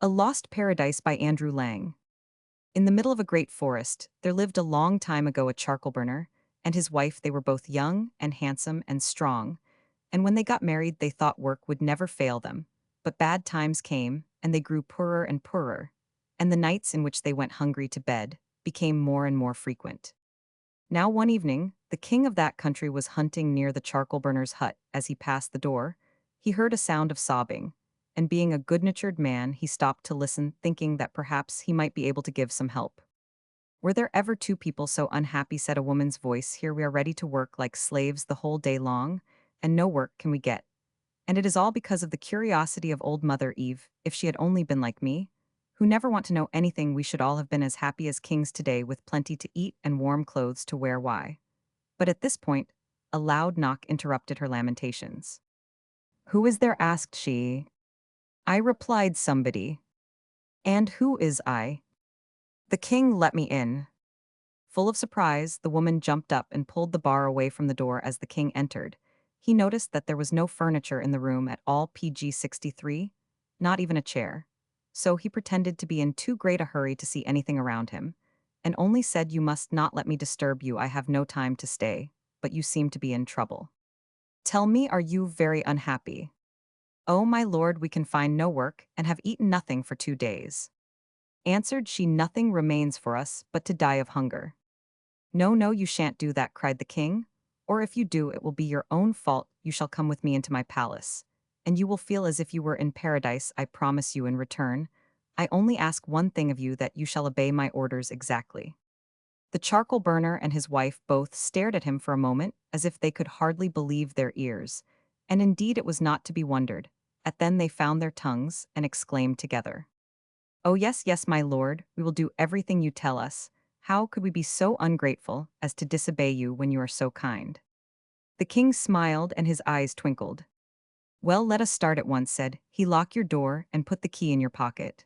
A Lost Paradise by Andrew Lang. In the middle of a great forest, there lived a long time ago a charcoal burner and his wife. They were both young and handsome and strong, and when they got married, they thought work would never fail them. But bad times came, and they grew poorer and poorer, and the nights in which they went hungry to bed became more and more frequent. Now, one evening, the king of that country was hunting near the charcoal burner's hut. As he passed the door, he heard a sound of sobbing, and being a good-natured man, he stopped to listen, thinking that perhaps he might be able to give some help. "Were there ever two people so unhappy?" said a woman's voice. "Here we are ready to work like slaves the whole day long, and no work can we get. And it is all because of the curiosity of old Mother Eve. If she had only been like me, who never want to know anything, we should all have been as happy as kings today, with plenty to eat and warm clothes to wear. Why?" But at this point, a loud knock interrupted her lamentations. "Who is there?" asked she. I replied, "Somebody." "And who is I?" "The king let me in." Full of surprise, the woman jumped up and pulled the bar away from the door. As the king entered, he noticed that there was no furniture in the room at all. PG 63, not even a chair. So he pretended to be in too great a hurry to see anything around him, and only said, "You must not let me disturb you. I have no time to stay, but you seem to be in trouble. Tell me, are you very unhappy?" "Oh, my lord, we can find no work, and have eaten nothing for 2 days." Answered she, "Nothing remains for us but to die of hunger." "No, no, you shan't do that," cried the king. "Or if you do, it will be your own fault. You shall come with me into my palace, and you will feel as if you were in paradise. I promise you in return. I only ask one thing of you, that you shall obey my orders exactly." The charcoal burner and his wife both stared at him for a moment, as if they could hardly believe their ears. And indeed it was not to be wondered at. Then they found their tongues and exclaimed together, "Oh yes, yes, my lord, we will do everything you tell us. How could we be so ungrateful as to disobey you when you are so kind?" The king smiled and his eyes twinkled. "Well, let us start at once," said he. "Lock your door and put the key in your pocket."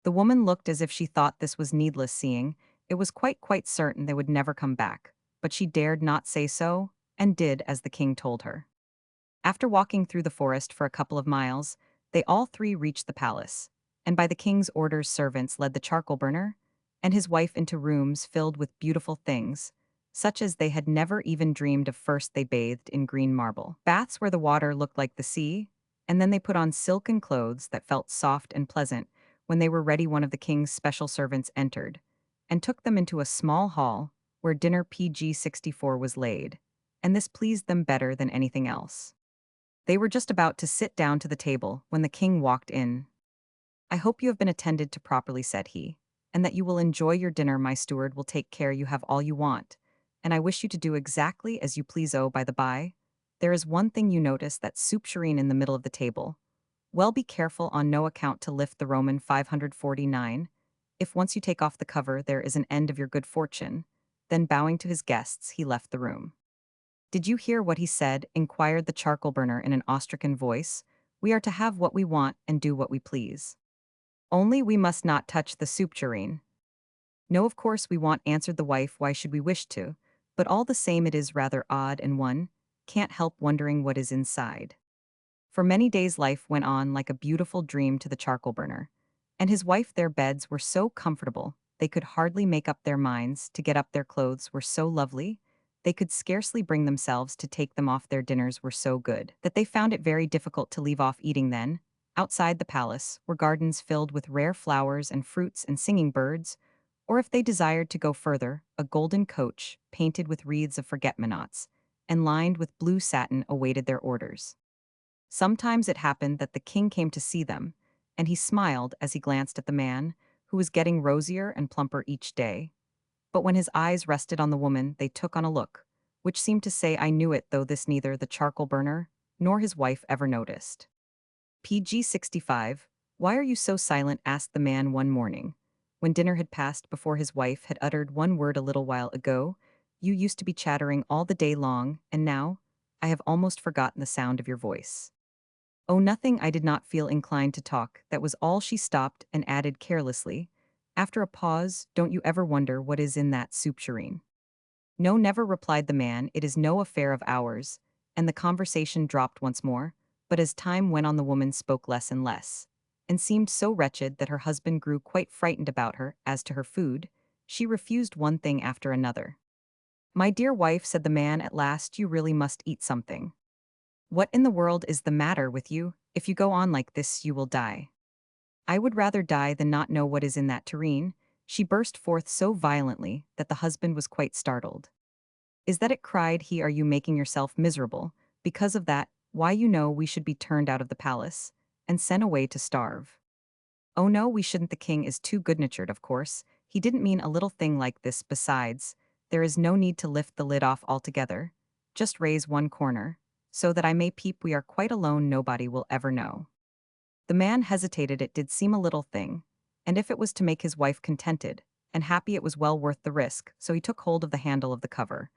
The woman looked as if she thought this was needless, seeing it was quite certain they would never come back, but she dared not say so, and did as the king told her. After walking through the forest for a couple of miles, they all three reached the palace, and by the king's orders servants led the charcoal burner and his wife into rooms filled with beautiful things, such as they had never even dreamed of. First they bathed in green marble baths where the water looked like the sea, and then they put on silken clothes that felt soft and pleasant. When they were ready, one of the king's special servants entered and took them into a small hall where dinner PG 64 was laid, and this pleased them better than anything else. They were just about to sit down to the table when the king walked in. "I hope you have been attended to properly," said he, "and that you will enjoy your dinner. My steward will take care you have all you want, and I wish you to do exactly as you please. Oh, by the by, there is one thing you notice, that soup tureen in the middle of the table. Well, be careful on no account to lift the Roman 549. If once you take off the cover, there is an end of your good fortune." Then bowing to his guests, he left the room. "Did you hear what he said?" inquired the charcoal burner in an Austrican voice. "We are to have what we want and do what we please. Only we must not touch the soup tureen." "No, of course we want," answered the wife. "Why should we wish to? But all the same it is rather odd, and one can't help wondering what is inside." For many days life went on like a beautiful dream to the charcoal burner and his wife. Their beds were so comfortable, they could hardly make up their minds to get up. Their clothes were so lovely, they could scarcely bring themselves to take them off. Their dinners were so good that they found it very difficult to leave off eating. Then, outside the palace, were gardens filled with rare flowers and fruits and singing birds, or if they desired to go further, a golden coach, painted with wreaths of forget-me-nots and lined with blue satin, awaited their orders. Sometimes it happened that the king came to see them, and he smiled as he glanced at the man, who was getting rosier and plumper each day. But when his eyes rested on the woman, they took on a look which seemed to say, "I knew it," though this neither the charcoal burner nor his wife ever noticed. PG 65, "Why are you so silent?" asked the man one morning, when dinner had passed, before his wife had uttered one word. "A little while ago, you used to be chattering all the day long, and now I have almost forgotten the sound of your voice." "Oh, nothing." I did not feel inclined to talk, that was all. She stopped and added carelessly, after a pause, "Don't you ever wonder what is in that soup tureen?" "No, never," replied the man. "It is no affair of ours." And the conversation dropped once more, but as time went on the woman spoke less and less. and seemed so wretched that her husband grew quite frightened about her. As to her food, she refused one thing after another. "My dear wife," said the man at last, "you really must eat something. What in the world is the matter with you? If you go on like this, you will die." "I would rather die than not know what is in that tureen," she burst forth so violently that the husband was quite startled. "Is that it?" cried he. "Are you making yourself miserable? Because of that, why, you know we should be turned out of the palace and sent away to starve." "Oh no, we shouldn't. The king is too good-natured, of course. He didn't mean a little thing like this. Besides, there is no need to lift the lid off altogether. Just raise one corner, so that I may peep. We are quite alone. Nobody will ever know." The man hesitated. It did seem a little thing, and if it was to make his wife contented and happy, it was well worth the risk. So he took hold of the handle of the cover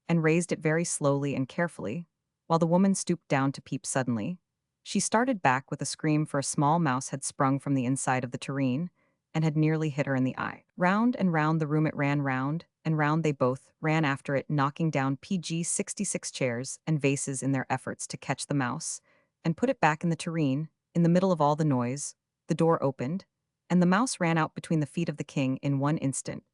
and raised it very slowly and carefully, while the woman stooped down to peep. Suddenly, she started back with a scream, for a small mouse had sprung from the inside of the tureen and had nearly hit her in the eye. Round and round the room it ran, round and round they both ran after it, knocking down PG 66 chairs and vases in their efforts to catch the mouse and put it back in the tureen. In the middle of all the noise, the door opened, and the mouse ran out between the feet of the king in one instant.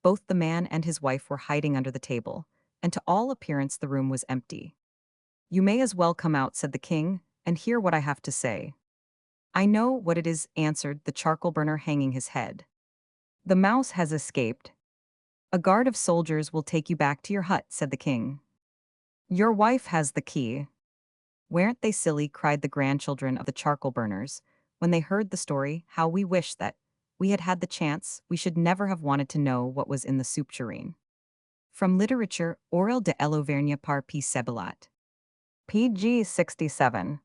Both the man and his wife were hiding under the table, and to all appearance the room was empty. "You may as well come out," said the king, "and hear what I have to say." "I know what it is," answered the charcoal burner, hanging his head. "The mouse has escaped. A guard of soldiers will take you back to your hut," said the king. "Your wife has the key." "Weren't they silly?" cried the grandchildren of the charcoal burners, when they heard the story. "How we wish that we had had the chance. We should never have wanted to know what was in the soup tureen." From Literature, Oral de l'Auvergne par P. Sebelat. PG 67.